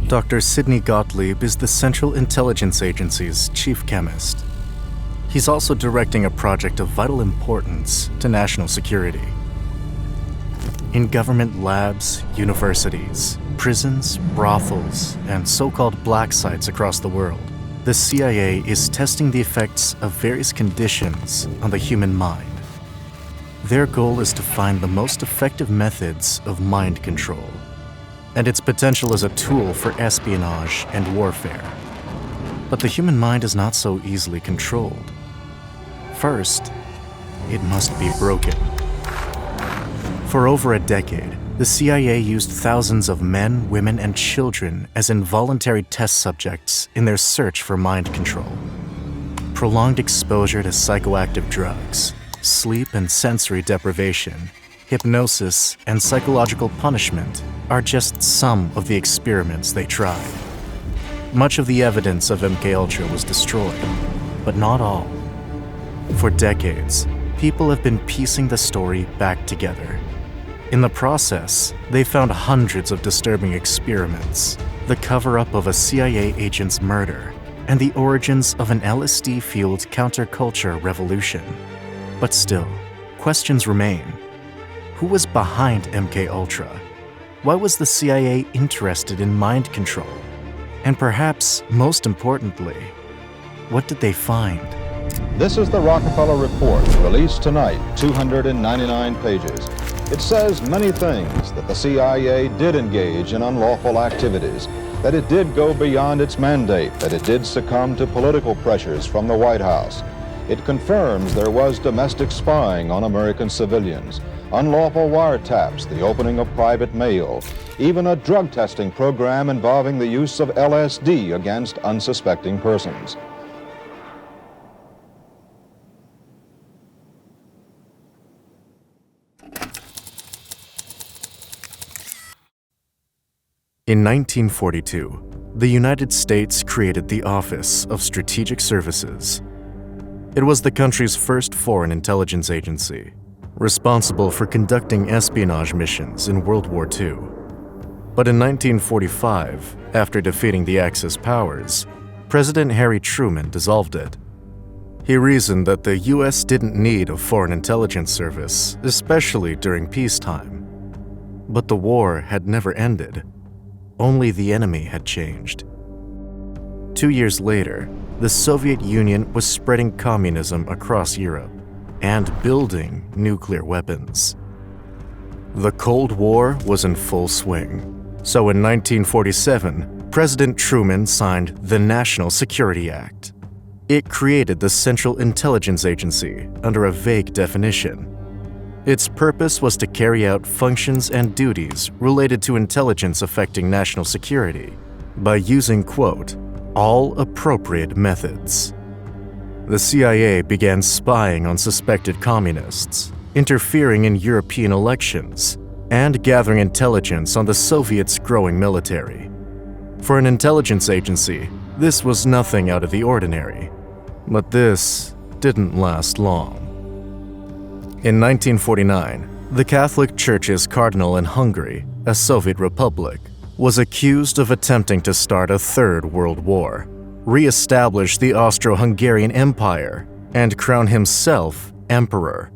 Dr. Sidney Gottlieb is the Central Intelligence Agency's chief chemist. He's also directing a project of vital importance to national security. In government labs, universities, prisons, brothels, and so-called black sites across the world, the CIA is testing the effects of various conditions on the human mind. Their goal is to find the most effective methods of mind control and its potential as a tool for espionage and warfare. But the human mind is not so easily controlled. First, it must be broken. For over a decade, the CIA used thousands of men, women, and children as involuntary test subjects in their search for mind control. Prolonged exposure to psychoactive drugs, sleep and sensory deprivation, hypnosis, and psychological punishment are just some of the experiments they tried. Much of the evidence of MKUltra was destroyed, but not all. For decades, people have been piecing the story back together. In the process, they found hundreds of disturbing experiments, the cover-up of a CIA agent's murder, and the origins of an LSD-fueled counterculture revolution. But still, questions remain. Who was behind MKUltra? Why was the CIA interested in mind control? And perhaps, most importantly, what did they find? This is the Rockefeller Report, released tonight, 299 pages. It says many things: that the CIA did engage in unlawful activities, that it did go beyond its mandate, that it did succumb to political pressures from the White House. It confirms there was domestic spying on American civilians, unlawful wiretaps, the opening of private mail, even a drug testing program involving the use of LSD against unsuspecting persons. In 1942, the United States created the Office of Strategic Services. It was the country's first foreign intelligence agency, responsible for conducting espionage missions in World War II. But in 1945, after defeating the Axis powers, President Harry Truman dissolved it. He reasoned that the US didn't need a foreign intelligence service, especially during peacetime. But the war had never ended. Only the enemy had changed. 2 years later, the Soviet Union was spreading communism across Europe and building nuclear weapons. The Cold War was in full swing. So in 1947, President Truman signed the National Security Act. It created the Central Intelligence Agency under a vague definition. Its purpose was to carry out functions and duties related to intelligence affecting national security by using, quote, all appropriate methods. The CIA began spying on suspected communists, interfering in European elections, and gathering intelligence on the Soviets' growing military. For an intelligence agency, this was nothing out of the ordinary. But this didn't last long. In 1949, the Catholic Church's cardinal in Hungary, a Soviet republic, was accused of attempting to start a third world war, re-establish the Austro-Hungarian Empire, and crown himself emperor.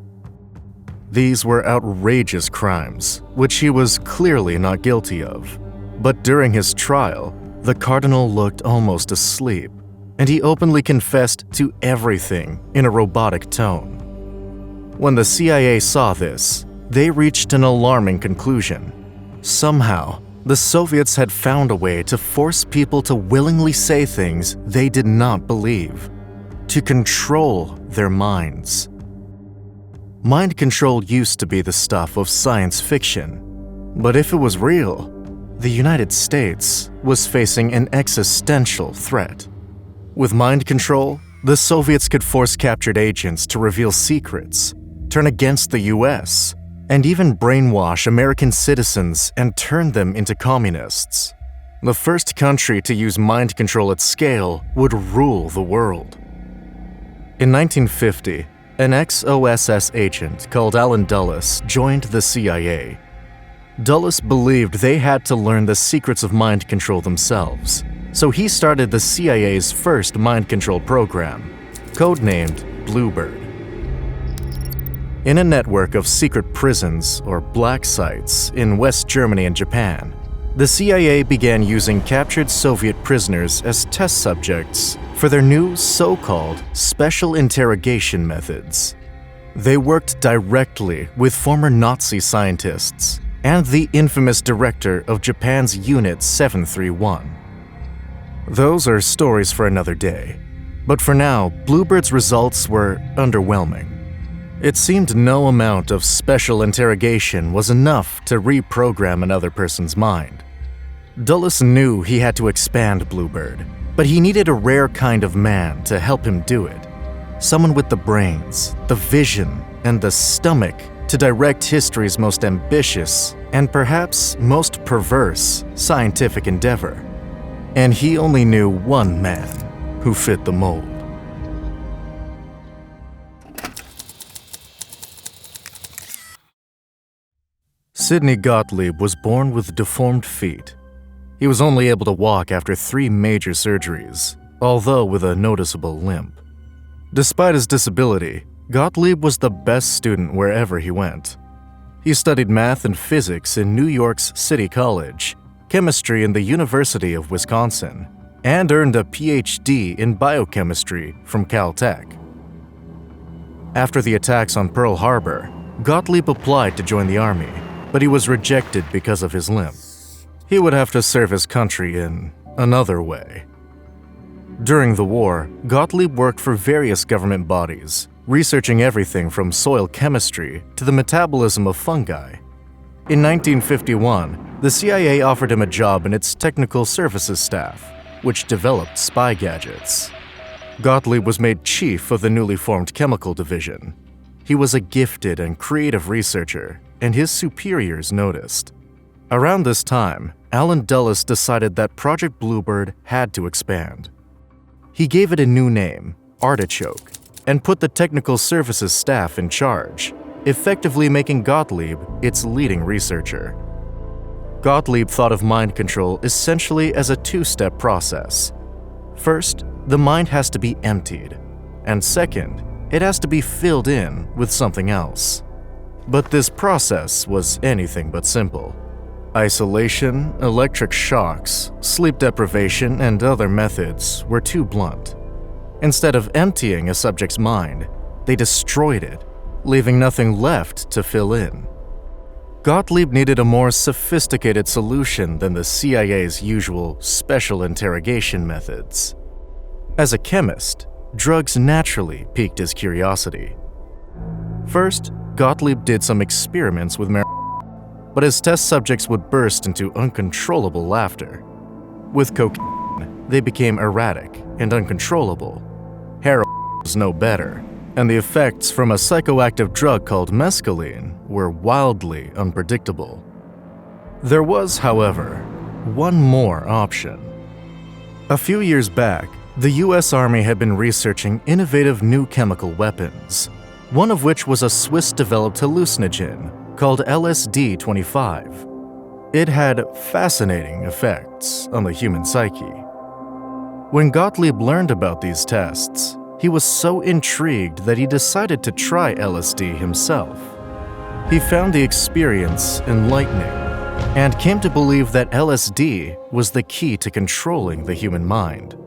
These were outrageous crimes, which he was clearly not guilty of. But during his trial, the cardinal looked almost asleep, and he openly confessed to everything in a robotic tone. When the CIA saw this, they reached an alarming conclusion. Somehow, the Soviets had found a way to force people to willingly say things they did not believe, to control their minds. Mind control used to be the stuff of science fiction, but if it was real, the United States was facing an existential threat. With mind control, the Soviets could force captured agents to reveal secrets, turn against the US, and even brainwash American citizens and turn them into communists. The first country to use mind control at scale would rule the world. In 1950, an ex-OSS agent called Alan Dulles joined the CIA. Dulles believed they had to learn the secrets of mind control themselves, so he started the CIA's first mind control program, codenamed Bluebird. In a network of secret prisons, or black sites, in West Germany and Japan, the CIA began using captured Soviet prisoners as test subjects for their new so-called special interrogation methods. They worked directly with former Nazi scientists and the infamous director of Japan's Unit 731. Those are stories for another day, but for now, Bluebird's results were underwhelming. It seemed no amount of special interrogation was enough to reprogram another person's mind. Dulles knew he had to expand Bluebird, but he needed a rare kind of man to help him do it. Someone with the brains, the vision, and the stomach to direct history's most ambitious and perhaps most perverse scientific endeavor. And he only knew one man who fit the mold. Sidney Gottlieb was born with deformed feet. He was only able to walk after 3 major surgeries, although with a noticeable limp. Despite his disability, Gottlieb was the best student wherever he went. He studied math and physics in New York's City College, chemistry in the University of Wisconsin, and earned a PhD in biochemistry from Caltech. After the attacks on Pearl Harbor, Gottlieb applied to join the Army, but he was rejected because of his limp. He would have to serve his country in another way. During the war, Gottlieb worked for various government bodies, researching everything from soil chemistry to the metabolism of fungi. In 1951, the CIA offered him a job in its technical services staff, which developed spy gadgets. Gottlieb was made chief of the newly formed chemical division. He was a gifted and creative researcher, and his superiors noticed. Around this time, Alan Dulles decided that Project Bluebird had to expand. He gave it a new name, Artichoke, and put the technical services staff in charge, effectively making Gottlieb its leading researcher. Gottlieb thought of mind control essentially as a 2-step process. First, the mind has to be emptied, and second, it has to be filled in with something else. But this process was anything but simple. Isolation, electric shocks, sleep deprivation, and other methods were too blunt. Instead of emptying a subject's mind, they destroyed it, leaving nothing left to fill in. Gottlieb needed a more sophisticated solution than the CIA's usual special interrogation methods. As a chemist, drugs naturally piqued his curiosity. First, Gottlieb did some experiments with marijuana, but his test subjects would burst into uncontrollable laughter. With cocaine, they became erratic and uncontrollable. Heroin was no better, and the effects from a psychoactive drug called mescaline were wildly unpredictable. There was, however, one more option. A few years back, the US Army had been researching innovative new chemical weapons, one of which was a Swiss-developed hallucinogen called LSD-25. It had fascinating effects on the human psyche. When Gottlieb learned about these tests, he was so intrigued that he decided to try LSD himself. He found the experience enlightening and came to believe that LSD was the key to controlling the human mind.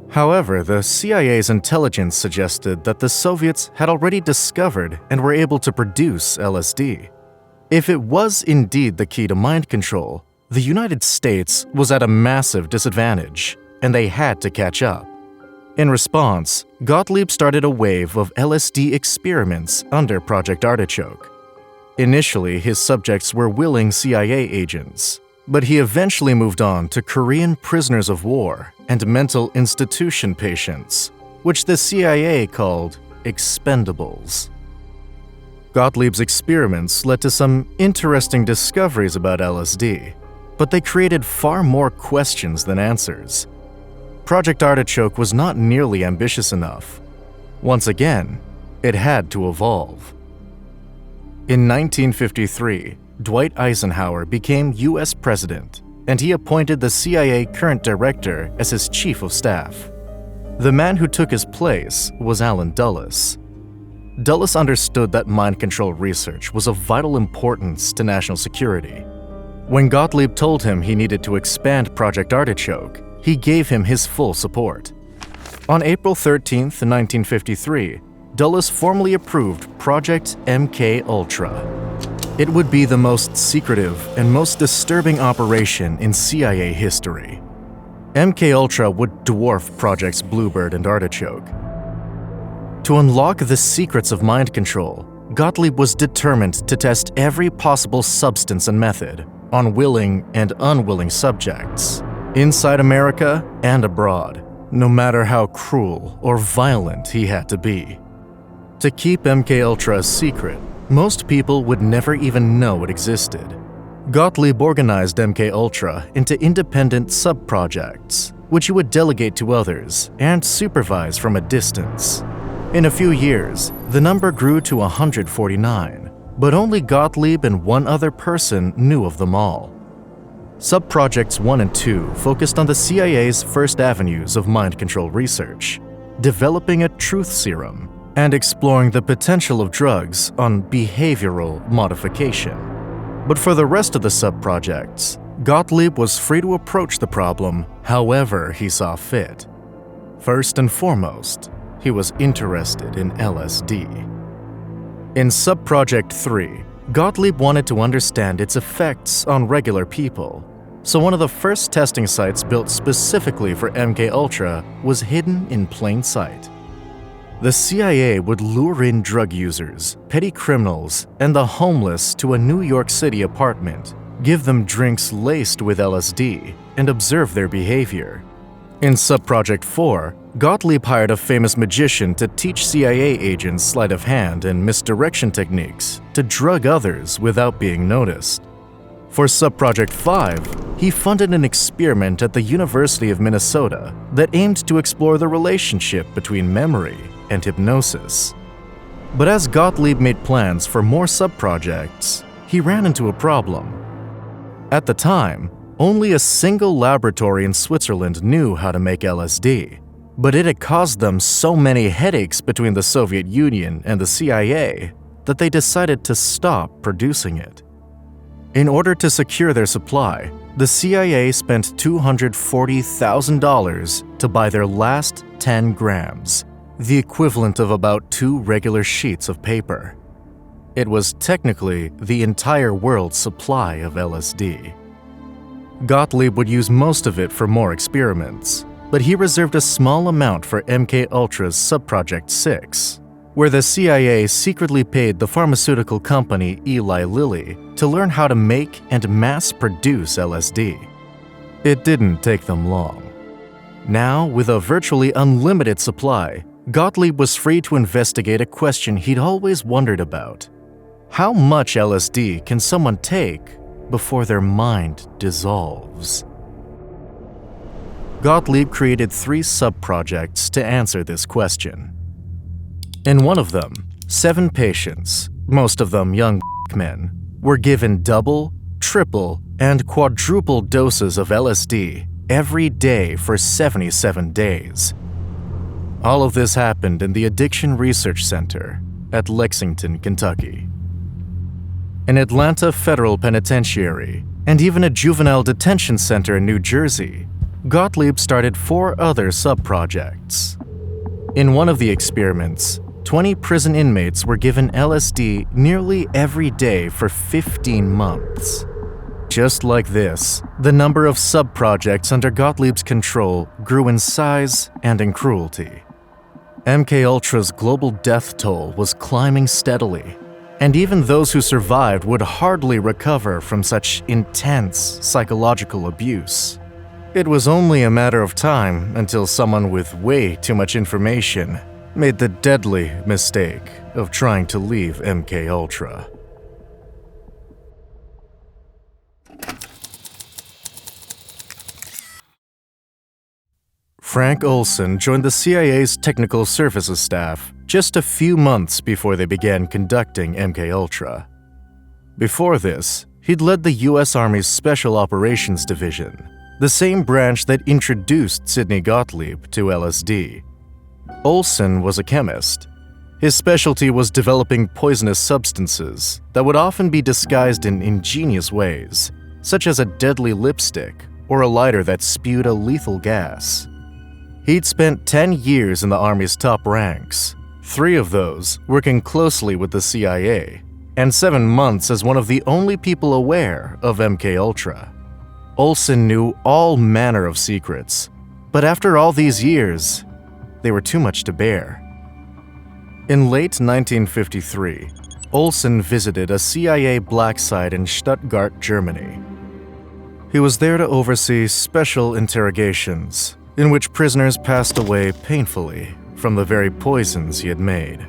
However, the CIA's intelligence suggested that the Soviets had already discovered and were able to produce LSD. If it was indeed the key to mind control, the United States was at a massive disadvantage, and they had to catch up. In response, Gottlieb started a wave of LSD experiments under Project Artichoke. Initially, his subjects were willing CIA agents, but he eventually moved on to Korean prisoners of war and mental institution patients, which the CIA called expendables. Gottlieb's experiments led to some interesting discoveries about LSD, but they created far more questions than answers. Project Artichoke was not nearly ambitious enough. Once again, it had to evolve. In 1953, Dwight Eisenhower became U.S. president, and he appointed the CIA current director as his chief of staff. The man who took his place was Allen Dulles. Dulles understood that mind control research was of vital importance to national security. When Gottlieb told him he needed to expand Project Artichoke, he gave him his full support. On April 13, 1953, Dulles formally approved Project MK-Ultra. It would be the most secretive and most disturbing operation in CIA history. MK-Ultra would dwarf Projects Bluebird and Artichoke. To unlock the secrets of mind control, Gottlieb was determined to test every possible substance and method on willing and unwilling subjects, inside America and abroad, no matter how cruel or violent he had to be. To keep MK-Ultra a secret, most people would never even know it existed. Gottlieb organized MK-Ultra into independent sub-projects, which he would delegate to others and supervise from a distance. In a few years, the number grew to 149, but only Gottlieb and one other person knew of them all. Sub-projects 1 and 2 focused on the CIA's first avenues of mind control research, developing a truth serum, and exploring the potential of drugs on behavioral modification. But for the rest of the sub-projects, Gottlieb was free to approach the problem however he saw fit. First and foremost, he was interested in LSD. In Sub-Project 3, Gottlieb wanted to understand its effects on regular people, so one of the first testing sites built specifically for MK-Ultra was hidden in plain sight. The CIA would lure in drug users, petty criminals, and the homeless to a New York City apartment, give them drinks laced with LSD, and observe their behavior. In Sub-Project 4, Gottlieb hired a famous magician to teach CIA agents sleight of hand and misdirection techniques to drug others without being noticed. For Sub-Project 5, he funded an experiment at the University of Minnesota that aimed to explore the relationship between memory and hypnosis. But as Gottlieb made plans for more sub-projects, he ran into a problem. At the time, only a single laboratory in Switzerland knew how to make LSD, but it had caused them so many headaches between the Soviet Union and the CIA that they decided to stop producing it. In order to secure their supply, the CIA spent $240,000 to buy their last 10 grams, the equivalent of about 2 regular sheets of paper. It was technically the entire world's supply of LSD. Gottlieb would use most of it for more experiments, but he reserved a small amount for MK-Ultra's Sub-Project 6, where the CIA secretly paid the pharmaceutical company Eli Lilly to learn how to make and mass-produce LSD. It didn't take them long. Now, with a virtually unlimited supply, Gottlieb was free to investigate a question he'd always wondered about. How much LSD can someone take before their mind dissolves? Gottlieb created 3 sub-projects to answer this question. In one of them, 7 patients, most of them young men, were given double, triple, and quadruple doses of LSD every day for 77 days. All of this happened in the Addiction Research Center at Lexington, Kentucky. An Atlanta Federal Penitentiary, and even a juvenile detention center in New Jersey, Gottlieb started 4 other sub-projects. In one of the experiments, 20 prison inmates were given LSD nearly every day for 15 months. Just like this, the number of sub-projects under Gottlieb's control grew in size and in cruelty. MK-Ultra's global death toll was climbing steadily, and even those who survived would hardly recover from such intense psychological abuse. It was only a matter of time until someone with way too much information made the deadly mistake of trying to leave MK-Ultra. Frank Olson joined the CIA's technical services staff just a few months before they began conducting MK-Ultra. Before this, He'd led the U.S. Army's Special Operations Division, the same branch that introduced Sidney Gottlieb to LSD. Olson was a chemist. His specialty was developing poisonous substances that would often be disguised in ingenious ways, such as a deadly lipstick or a lighter that spewed a lethal gas. He'd spent 10 years in the Army's top ranks, 3 of those working closely with the CIA, and 7 months as one of the only people aware of MKUltra. Olson knew all manner of secrets, but after all these years, they were too much to bear. In late 1953, Olson visited a CIA black site in Stuttgart, Germany. He was there to oversee special interrogations, in which prisoners passed away painfully from the very poisons he had made.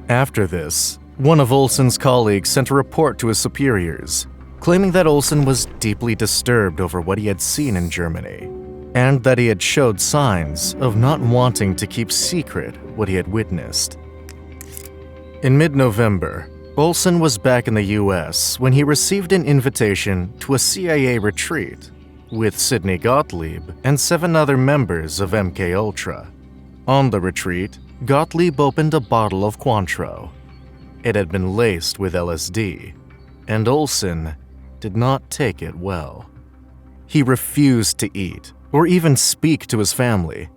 After this, one of Olson's colleagues sent a report to his superiors, claiming that Olson was deeply disturbed over what he had seen in Germany, and that he had showed signs of not wanting to keep secret what he had witnessed. In mid-November, Olson was back in the U.S. when he received an invitation to a CIA retreat with Sidney Gottlieb and 7 other members of MKUltra. On the retreat, Gottlieb opened a bottle of Cointreau. It had been laced with LSD, and Olson did not take it well. He refused to eat or even speak to his family.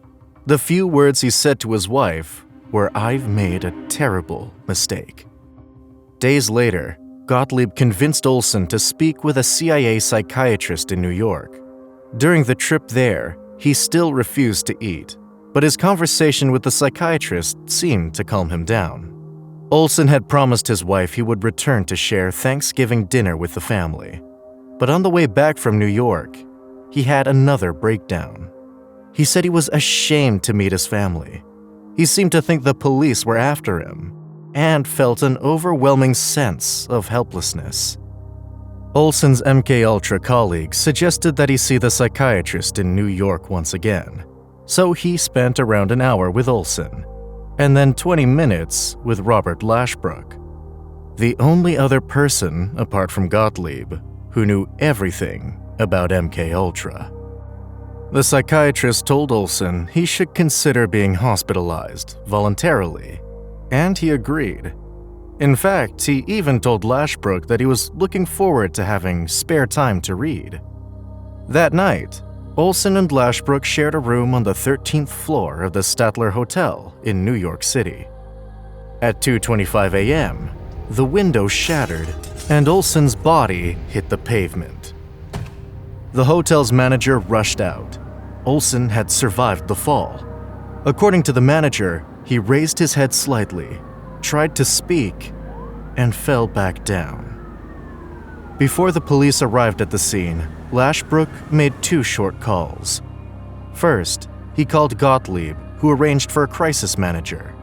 The few words he said to his wife were, "I've made a terrible mistake." Days later, Gottlieb convinced Olson to speak with a CIA psychiatrist in New York. During the trip there, he still refused to eat, but his conversation with the psychiatrist seemed to calm him down. Olson had promised his wife he would return to share Thanksgiving dinner with the family. But on the way back from New York, he had another breakdown. He said he was ashamed to meet his family. He seemed to think the police were after him, and felt an overwhelming sense of helplessness. Olson's MKUltra colleagues suggested that he see the psychiatrist in New York once again, so he spent around an hour with Olson, and then 20 minutes with Robert Lashbrook, the only other person, apart from Gottlieb, who knew everything about MKUltra. The psychiatrist told Olson he should consider being hospitalized voluntarily, and he agreed. In fact, he even told Lashbrook that he was looking forward to having spare time to read. That night, Olson and Lashbrook shared a room on the 13th floor of the Statler Hotel in New York City. At 2:25 a.m., the window shattered and Olson's body hit the pavement. The hotel's manager rushed out. Olson had survived the fall. According to the manager, he raised his head slightly, tried to speak, and fell back down. Before the police arrived at the scene, Lashbrook made 2 short calls. First, he called Gottlieb, who arranged for a crisis manager.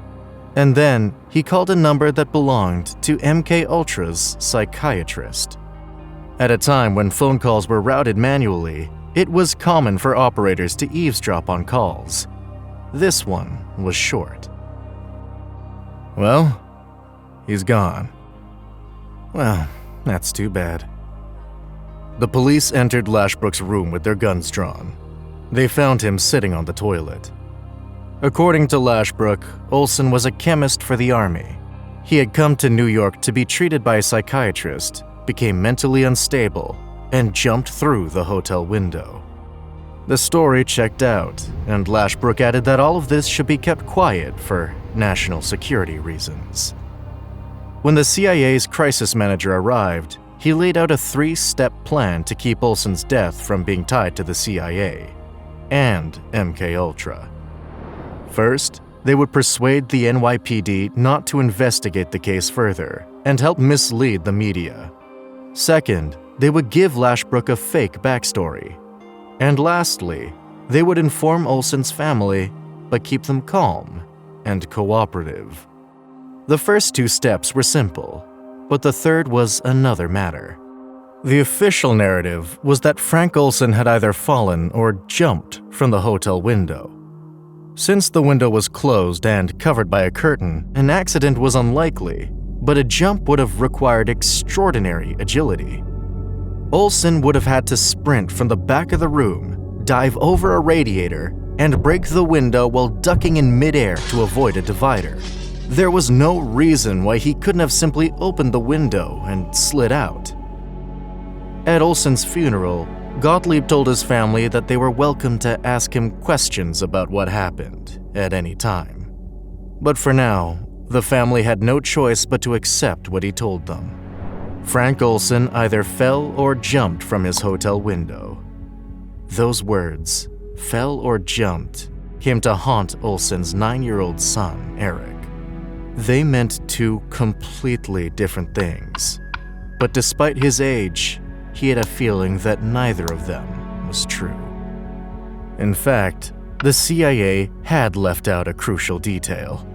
And then, he called a number that belonged to MKUltra's psychiatrist. At a time when phone calls were routed manually, it was common for operators to eavesdrop on calls. This one was short. "Well, he's gone." "Well, that's too bad." The police entered Lashbrook's room with their guns drawn. They found him sitting on the toilet. According to Lashbrook, Olson was a chemist for the Army. He had come to New York to be treated by a psychiatrist, became mentally unstable, and jumped through the hotel window. The story checked out, and Lashbrook added that all of this should be kept quiet for national security reasons. When the CIA's crisis manager arrived, he laid out a 3-step plan to keep Olson's death from being tied to the CIA and MKUltra. First, they would persuade the NYPD not to investigate the case further and help mislead the media. Second, they would give Lashbrook a fake backstory. And lastly, they would inform Olson's family, but keep them calm and cooperative. The first 2 steps were simple, but the third was another matter. The official narrative was that Frank Olson had either fallen or jumped from the hotel window. Since the window was closed and covered by a curtain, an accident was unlikely, but a jump would have required extraordinary agility. Olson would have had to sprint from the back of the room, dive over a radiator, and break the window while ducking in midair to avoid a divider. There was no reason why he couldn't have simply opened the window and slid out. At Olson's funeral, Gottlieb told his family that they were welcome to ask him questions about what happened at any time. But for now, the family had no choice but to accept what he told them. Frank Olson either fell or jumped from his hotel window. Those words, fell or jumped, came to haunt Olson's 9-year-old son, Eric. They meant two completely different things. But despite his age, he had a feeling that neither of them was true. In fact, the CIA had left out a crucial detail.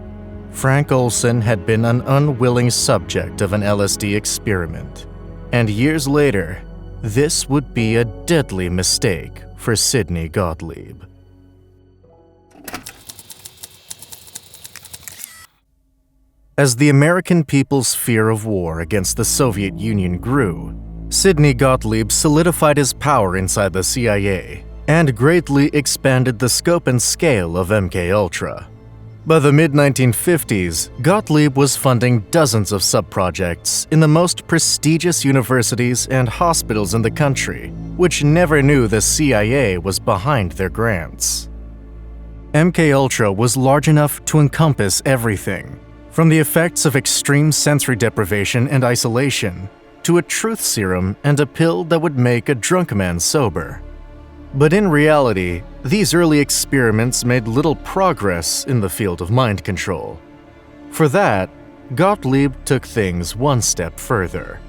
Frank Olson had been an unwilling subject of an LSD experiment, and years later, this would be a deadly mistake for Sidney Gottlieb. As the American people's fear of war against the Soviet Union grew, Sidney Gottlieb solidified his power inside the CIA and greatly expanded the scope and scale of MKUltra. By the mid-1950s, Gottlieb was funding dozens of sub-projects in the most prestigious universities and hospitals in the country, which never knew the CIA was behind their grants. MKUltra was large enough to encompass everything, from the effects of extreme sensory deprivation and isolation, to a truth serum and a pill that would make a drunk man sober. But in reality, these early experiments made little progress in the field of mind control. For that, Gottlieb took things one step further.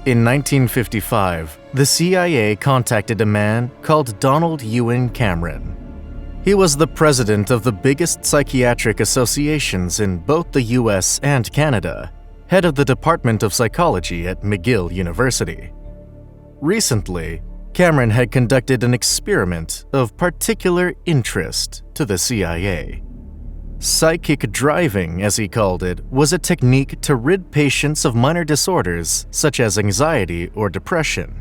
In 1955, the CIA contacted a man called Donald Ewan Cameron. He was the president of the biggest psychiatric associations in both the US and Canada, head of the Department of Psychology at McGill University. Recently, Cameron had conducted an experiment of particular interest to the CIA. Psychic driving, as he called it, was a technique to rid patients of minor disorders such as anxiety or depression.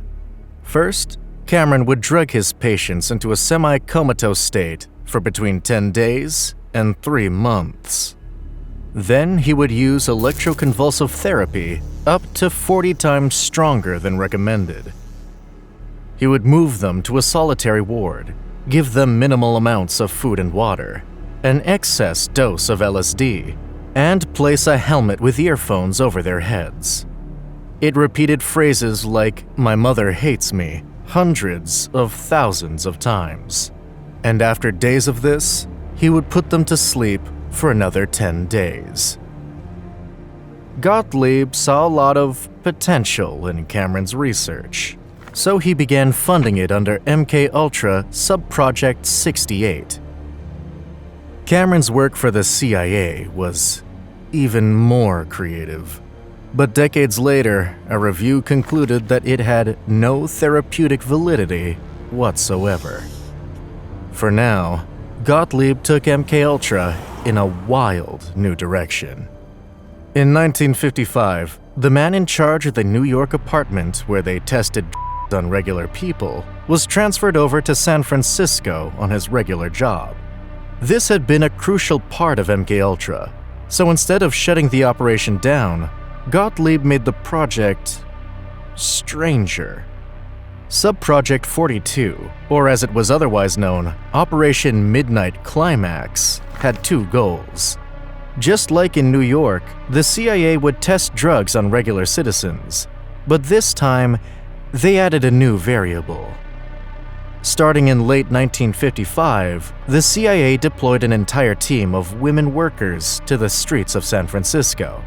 First, Cameron would drug his patients into a semi-comatose state for between 10 days and 3 months. Then he would use electroconvulsive therapy up to 40 times stronger than recommended. He would move them to a solitary ward, give them minimal amounts of food and water, an excess dose of LSD, and place a helmet with earphones over their heads. It repeated phrases like, "My mother hates me," hundreds of thousands of times. And after days of this, he would put them to sleep for another 10 days. Gottlieb saw a lot of potential in Cameron's research, so he began funding it under MKUltra Subproject 68. Cameron's work for the CIA was even more creative, but decades later, a review concluded that it had no therapeutic validity whatsoever. For now, Gottlieb took MKUltra in a wild new direction. In 1955, the man in charge of the New York apartment where they tested on regular people was transferred over to San Francisco on his regular job. This had been a crucial part of MKUltra, so instead of shutting the operation down, Gottlieb made the project stranger. Subproject 42, or as it was otherwise known, Operation Midnight Climax, had two goals. Just like in New York, the CIA would test drugs on regular citizens, but this time, they added a new variable. Starting in late 1955, the CIA deployed an entire team of women workers to the streets of San Francisco.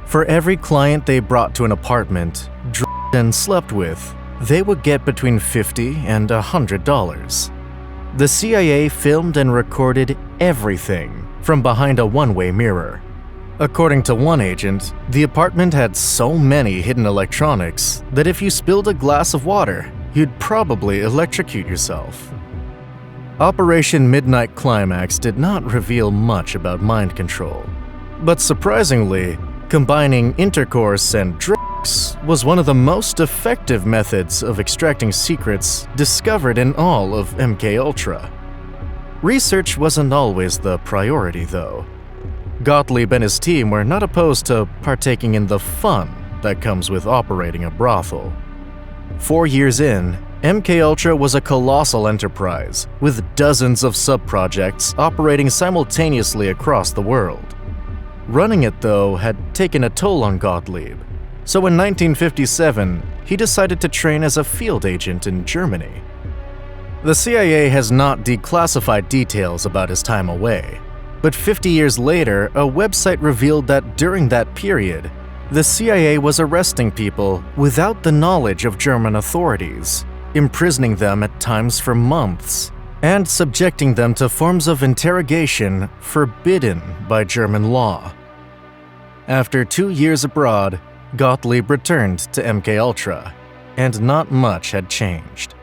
For every client they brought to an apartment, drugged and slept with, they would get between $50 and $100. The CIA filmed and recorded everything from behind a one-way mirror. According to one agent, the apartment had so many hidden electronics that if you spilled a glass of water, you'd probably electrocute yourself. Operation Midnight Climax did not reveal much about mind control, but surprisingly, combining intercourse and drugs hoax was one of the most effective methods of extracting secrets discovered in all of MKUltra. Research wasn't always the priority, though. Gottlieb and his team were not opposed to partaking in the fun that comes with operating a brothel. 4 years in, MKUltra was a colossal enterprise, with dozens of sub-projects operating simultaneously across the world. Running it, though, had taken a toll on Gottlieb, so in 1957, he decided to train as a field agent in Germany. The CIA has not declassified details about his time away, but 50 years later, a website revealed that during that period, the CIA was arresting people without the knowledge of German authorities, imprisoning them at times for months, and subjecting them to forms of interrogation forbidden by German law. After 2 years abroad, Gottlieb returned to MKUltra, and not much had changed.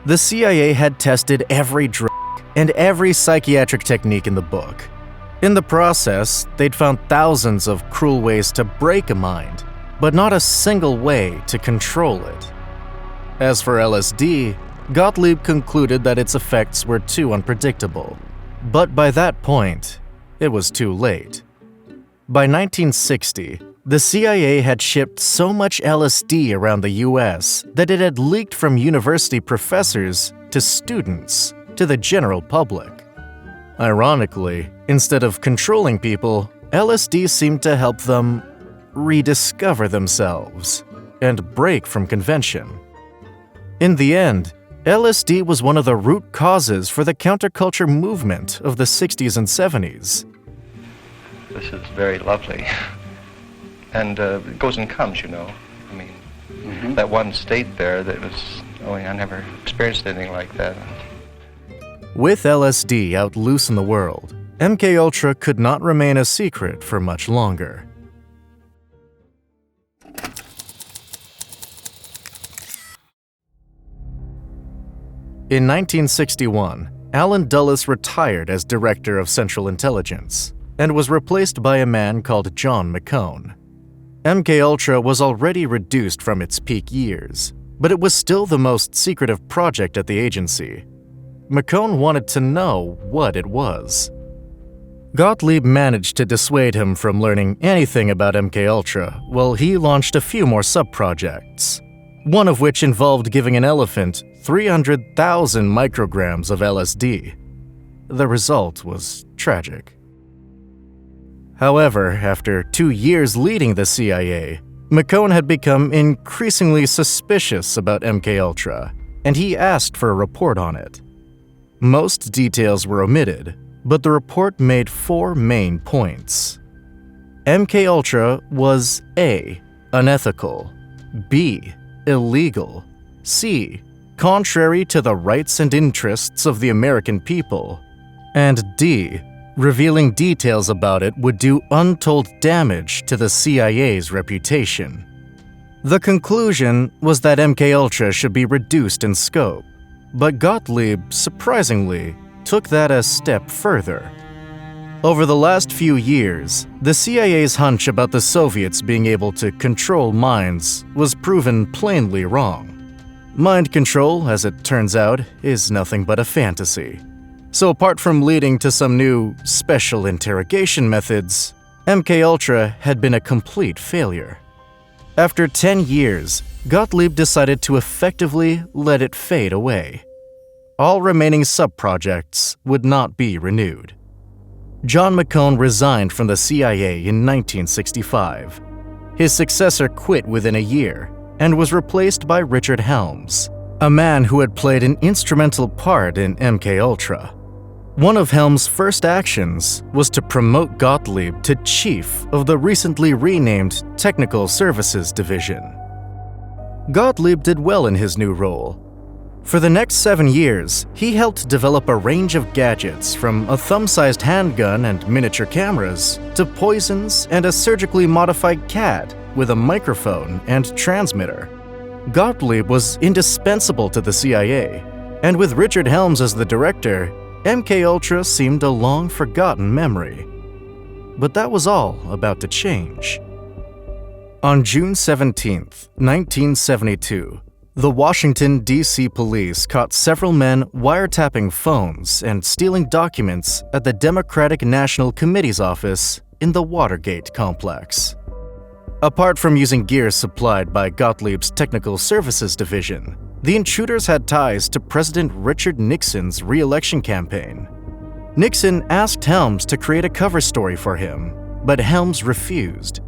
The CIA had tested every drug and every psychiatric technique in the book. In the process, they'd found thousands of cruel ways to break a mind, but not a single way to control it. As for LSD, Gottlieb concluded that its effects were too unpredictable. But by that point, it was too late. By 1960, the CIA had shipped so much LSD around the US that it had leaked from university professors to students to the general public. Ironically, instead of controlling people, LSD seemed to help them rediscover themselves and break from convention. In the end, LSD was one of the root causes for the counterculture movement of the 60s and 70s. This is very lovely. And it goes and comes, you know. I mean, that one state there that was, I never experienced anything like that. With LSD out loose in the world, MKUltra could not remain a secret for much longer. In 1961, Alan Dulles retired as Director of Central Intelligence and was replaced by a man called John McCone. MKUltra was already reduced from its peak years, but it was still the most secretive project at the agency. McCone wanted to know what it was. Gottlieb managed to dissuade him from learning anything about MKUltra while he launched a few more sub-projects, one of which involved giving an elephant 300,000 micrograms of LSD. The result was tragic. However, after 2 years leading the CIA, McCone had become increasingly suspicious about MKUltra, and he asked for a report on it. Most details were omitted, but the report made 4 main points. MKUltra was A. unethical, B. illegal, C. contrary to the rights and interests of the American people, and D. revealing details about it would do untold damage to the CIA's reputation. The conclusion was that MKUltra should be reduced in scope, but Gottlieb, surprisingly, took that a step further. Over the last few years, the CIA's hunch about the Soviets being able to control minds was proven plainly wrong. Mind control, as it turns out, is nothing but a fantasy. So apart from leading to some new special interrogation methods, MKUltra had been a complete failure. After 10 years, Gottlieb decided to effectively let it fade away. All remaining sub-projects would not be renewed. John McCone resigned from the CIA in 1965. His successor quit within a year and was replaced by Richard Helms, a man who had played an instrumental part in MKUltra. One of Helms' first actions was to promote Gottlieb to chief of the recently renamed Technical Services Division. Gottlieb did well in his new role. For the next 7 years, he helped develop a range of gadgets from a thumb-sized handgun and miniature cameras to poisons and a surgically modified cat with a microphone and transmitter. Gottlieb was indispensable to the CIA, and with Richard Helms as the director, MKUltra seemed a long-forgotten memory. But that was all about to change. On June 17, 1972, the Washington, D.C. police caught several men wiretapping phones and stealing documents at the Democratic National Committee's office in the Watergate complex. Apart from using gear supplied by Gottlieb's Technical Services Division, the intruders had ties to President Richard Nixon's re-election campaign. Nixon asked Helms to create a cover story for him, but Helms refused.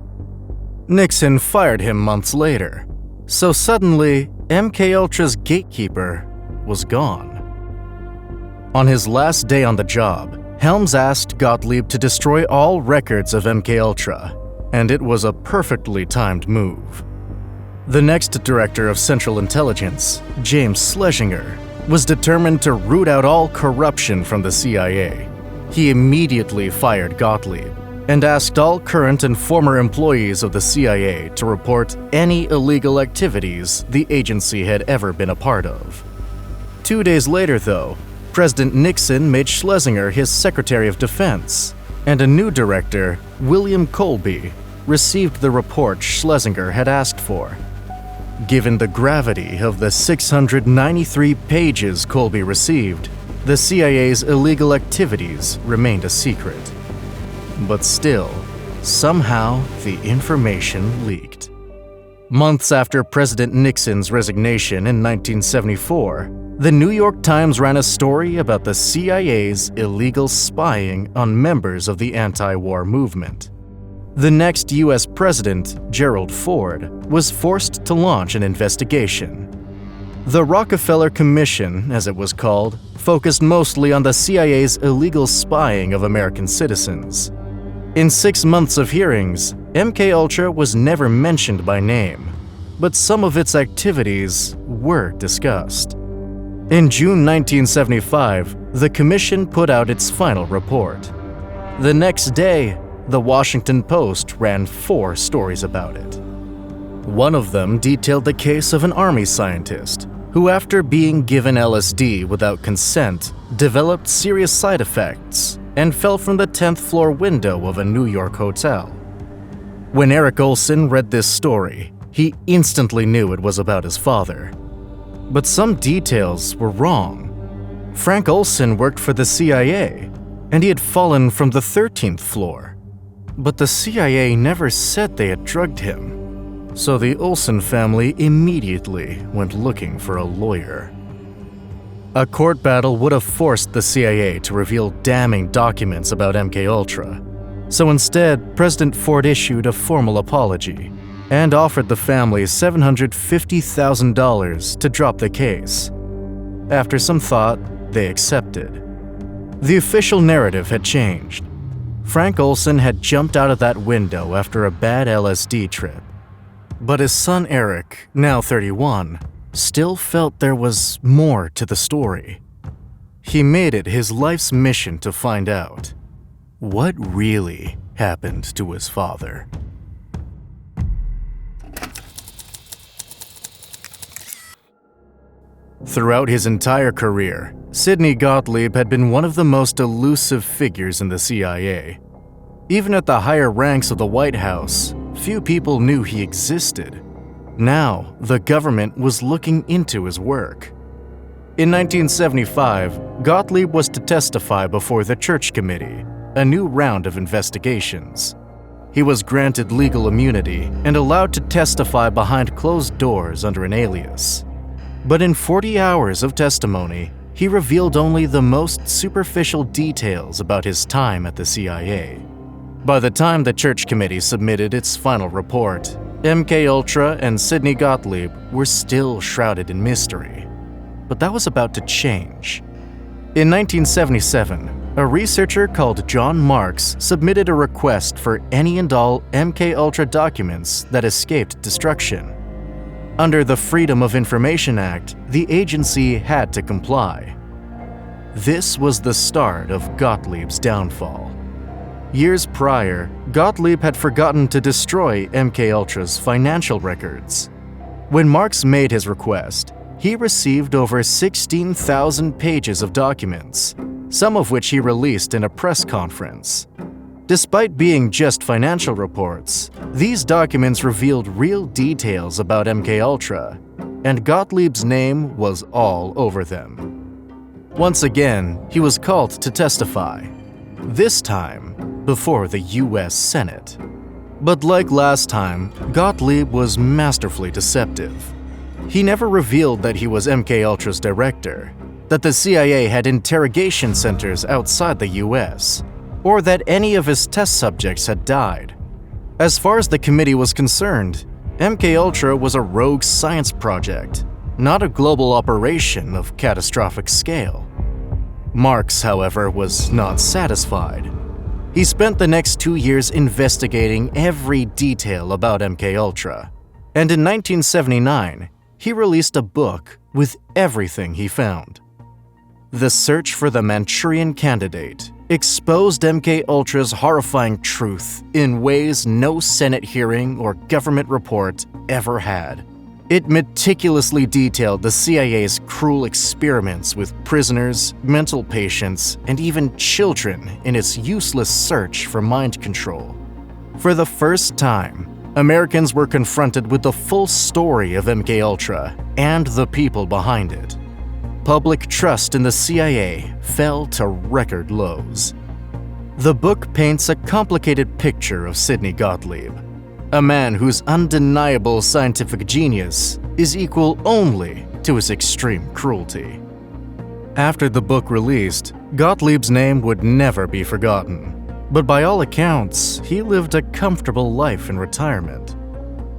Nixon fired him months later, so suddenly MKUltra's gatekeeper was gone. On his last day on the job, Helms asked Gottlieb to destroy all records of MKUltra, and it was a perfectly timed move. The next director of Central Intelligence, James Schlesinger, was determined to root out all corruption from the CIA. He immediately fired Gottlieb and asked all current and former employees of the CIA to report any illegal activities the agency had ever been a part of. 2 days later, though, President Nixon made Schlesinger his Secretary of Defense, and a new director, William Colby, received the report Schlesinger had asked for. Given the gravity of the 693 pages Colby received, the CIA's illegal activities remained a secret. But still, somehow the information leaked. Months after President Nixon's resignation in 1974, the New York Times ran a story about the CIA's illegal spying on members of the anti-war movement. The next U.S. president, Gerald Ford, was forced to launch an investigation. The Rockefeller Commission, as it was called, focused mostly on the CIA's illegal spying of American citizens. In 6 months of hearings, MKUltra was never mentioned by name, but some of its activities were discussed. In June 1975, the commission put out its final report. The next day, the Washington Post ran 4 stories about it. One of them detailed the case of an Army scientist who, after being given LSD without consent, developed serious side effects and fell from the 10th floor window of a New York hotel. When Eric Olson read this story, he instantly knew it was about his father. But some details were wrong. Frank Olson worked for the CIA, and he had fallen from the 13th floor. But the CIA never said they had drugged him, so the Olson family immediately went looking for a lawyer. A court battle would have forced the CIA to reveal damning documents about MKUltra, so instead, President Ford issued a formal apology and offered the family $750,000 to drop the case. After some thought, they accepted. The official narrative had changed. Frank Olson had jumped out of that window after a bad LSD trip. But his son Eric, now 31, still felt there was more to the story. He made it his life's mission to find out what really happened to his father. Throughout his entire career, Sidney Gottlieb had been one of the most elusive figures in the CIA. Even at the higher ranks of the White House, few people knew he existed. Now, the government was looking into his work. In 1975, Gottlieb was to testify before the Church Committee, a new round of investigations. He was granted legal immunity and allowed to testify behind closed doors under an alias. But in 40 hours of testimony, he revealed only the most superficial details about his time at the CIA. By the time the Church Committee submitted its final report, MKUltra and Sidney Gottlieb were still shrouded in mystery. But that was about to change. In 1977, a researcher called John Marks submitted a request for any and all MKUltra documents that escaped destruction. Under the Freedom of Information Act, the agency had to comply. This was the start of Gottlieb's downfall. Years prior, Gottlieb had forgotten to destroy MKUltra's financial records. When Marks made his request, he received over 16,000 pages of documents, some of which he released in a press conference. Despite being just financial reports, these documents revealed real details about MKUltra, and Gottlieb's name was all over them. Once again, he was called to testify, this time before the US Senate. But like last time, Gottlieb was masterfully deceptive. He never revealed that he was MKUltra's director, that the CIA had interrogation centers outside the US, or that any of his test subjects had died. As far as the committee was concerned, MKUltra was a rogue science project, not a global operation of catastrophic scale. Marx, however, was not satisfied. He spent the next 2 years investigating every detail about MKUltra, and in 1979, he released a book with everything he found. The Search for the Manchurian Candidate exposed MKUltra's horrifying truth in ways no Senate hearing or government report ever had. It meticulously detailed the CIA's cruel experiments with prisoners, mental patients, and even children in its useless search for mind control. For the first time, Americans were confronted with the full story of MKUltra and the people behind it. Public trust in the CIA fell to record lows. The book paints a complicated picture of Sidney Gottlieb, a man whose undeniable scientific genius is equal only to his extreme cruelty. After the book released, Gottlieb's name would never be forgotten, but by all accounts, he lived a comfortable life in retirement.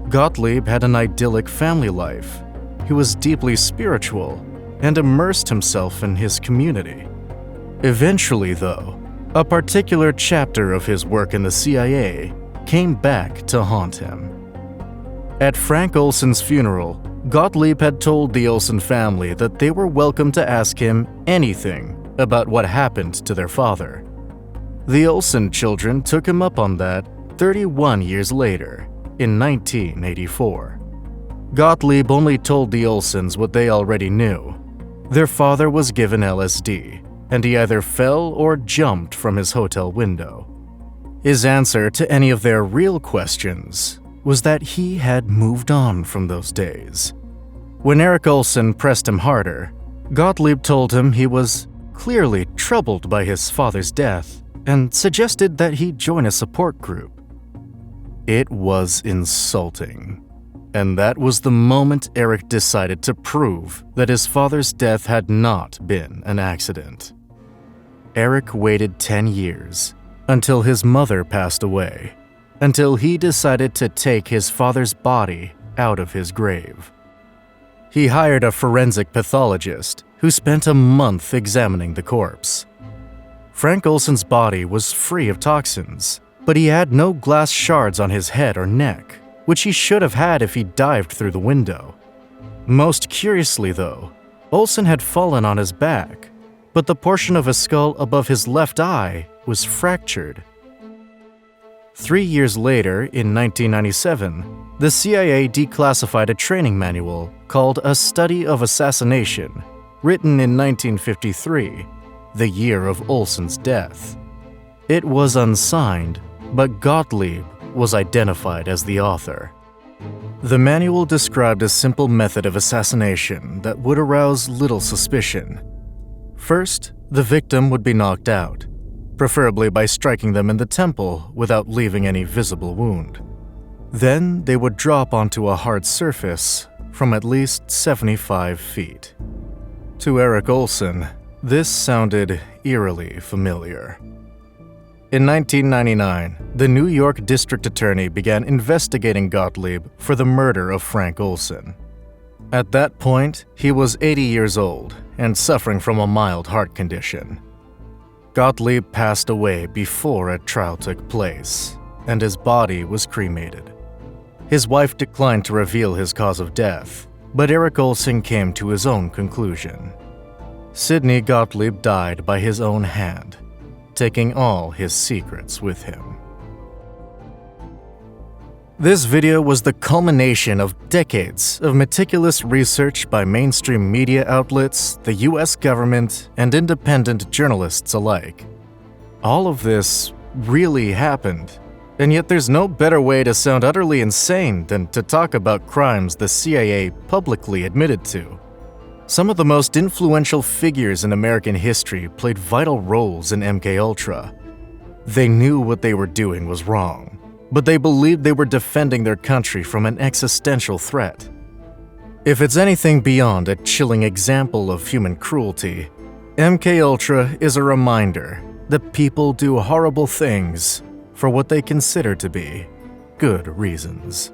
Gottlieb had an idyllic family life. He was deeply spiritual and immersed himself in his community. Eventually, though, a particular chapter of his work in the CIA came back to haunt him. At Frank Olson's funeral, Gottlieb had told the Olson family that they were welcome to ask him anything about what happened to their father. The Olson children took him up on that 31 years later, in 1984. Gottlieb only told the Olsons what they already knew. Their father was given LSD, and he either fell or jumped from his hotel window. His answer to any of their real questions was that he had moved on from those days. When Eric Olson pressed him harder, Gottlieb told him he was clearly troubled by his father's death and suggested that he join a support group. It was insulting, and that was the moment Eric decided to prove that his father's death had not been an accident. Eric waited 10 years until his mother passed away, until he decided to take his father's body out of his grave. He hired a forensic pathologist who spent a month examining the corpse. Frank Olson's body was free of toxins, but he had no glass shards on his head or neck, which he should have had if he dived through the window. Most curiously, though, Olson had fallen on his back, but the portion of his skull above his left eye was fractured. 3 years later, in 1997, the CIA declassified a training manual called A Study of Assassination, written in 1953, the year of Olson's death. It was unsigned, but Gottlieb was identified as the author. The manual described a simple method of assassination that would arouse little suspicion. First, the victim would be knocked out, preferably by striking them in the temple without leaving any visible wound. Then they would drop onto a hard surface from at least 75 feet. To Eric Olson, this sounded eerily familiar. In 1999, the New York District Attorney began investigating Gottlieb for the murder of Frank Olson. At that point, he was 80 years old and suffering from a mild heart condition. Gottlieb passed away before a trial took place, and his body was cremated. His wife declined to reveal his cause of death, but Eric Olson came to his own conclusion. Sidney Gottlieb died by his own hand, taking all his secrets with him. This video was the culmination of decades of meticulous research by mainstream media outlets, the US government, and independent journalists alike. All of this really happened. And yet there's no better way to sound utterly insane than to talk about crimes the CIA publicly admitted to. Some of the most influential figures in American history played vital roles in MKUltra. They knew what they were doing was wrong, but they believed they were defending their country from an existential threat. If it's anything beyond a chilling example of human cruelty, MKUltra is a reminder that people do horrible things for what they consider to be good reasons.